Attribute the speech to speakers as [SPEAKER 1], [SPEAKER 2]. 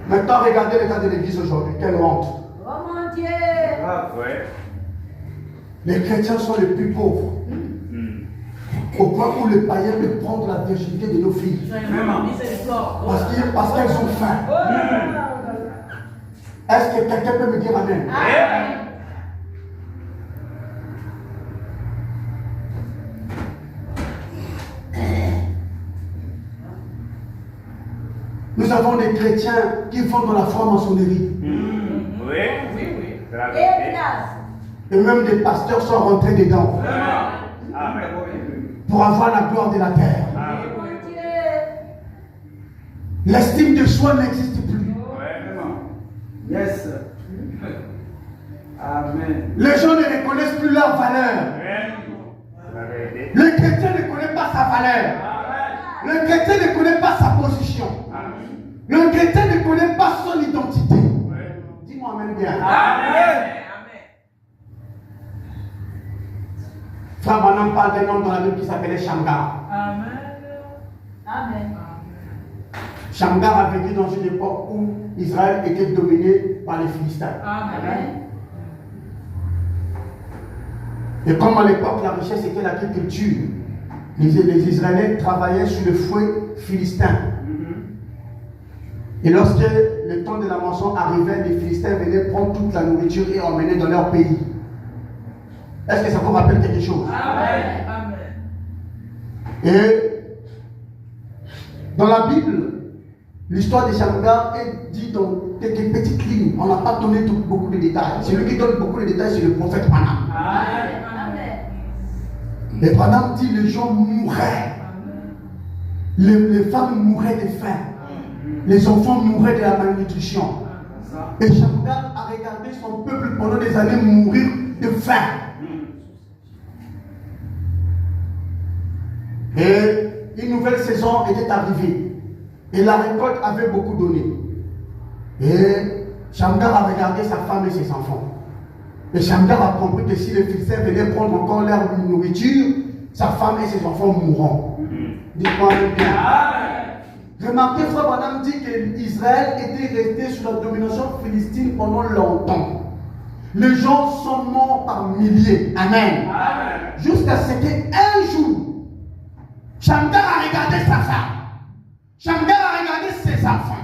[SPEAKER 1] Maintenant, regardez l'état de l'église aujourd'hui. Quelle honte.
[SPEAKER 2] Oh mon Dieu.
[SPEAKER 1] Les chrétiens sont les plus pauvres. Au point où les païens veulent prendre la virginité de nos filles. Parce qu'elles ont faim. Est-ce que quelqu'un peut me dire amen? Nous avons des chrétiens qui vont dans la franc-maçonnerie. Et même des pasteurs sont rentrés dedans. Pour avoir la gloire de la terre. L'estime de soi n'existe plus.
[SPEAKER 3] Yes. Amen.
[SPEAKER 1] Les gens ne reconnaissent plus leur valeur. Le chrétien ne connaît pas sa valeur. Le chrétien ne connaît pas sa position. Le chrétien ne connaît pas son identité. Dis-moi amen bien.
[SPEAKER 3] Amen.
[SPEAKER 1] Frère Branham parle d'un homme dans la Bible qui s'appelait Shamgar.
[SPEAKER 2] Amen.
[SPEAKER 1] Shamgar a vécu dans une époque où Israël était dominé par les Philistins.
[SPEAKER 2] Amen.
[SPEAKER 1] Et comme à l'époque la richesse était l'agriculture, les Israéliens travaillaient sur le fouet philistin. Et lorsque le temps de la moisson arrivait, les Philistins venaient prendre toute la nourriture et emmener dans leur pays. Est-ce que ça vous rappelle quelque chose?
[SPEAKER 2] Amen.
[SPEAKER 1] Et dans la Bible, l'histoire de Shamgar est dit dans quelques petites lignes. On n'a pas donné beaucoup de détails. Celui qui donne beaucoup de détails, c'est le prophète Branham. Et Branham dit les gens mouraient. Les femmes mouraient de faim. Les enfants mouraient de la malnutrition. Et Shamgar a regardé son peuple pendant des années mourir de faim. Et une nouvelle saison était arrivée. Et la récolte avait beaucoup donné. Et Shamgar a regardé sa femme et ses enfants. Et Shamgar a compris que si les Philistins venaient prendre encore leur nourriture, sa femme et ses enfants mourront. Dites-moi bien. Remarquez, frère Branham dit que Israël était resté sous la domination philistine pendant longtemps. Les gens sont morts par milliers. Amen. Jusqu'à ce qu'un jour, Shamgar a regardé sa femme. Shamgar a regardé ses enfants.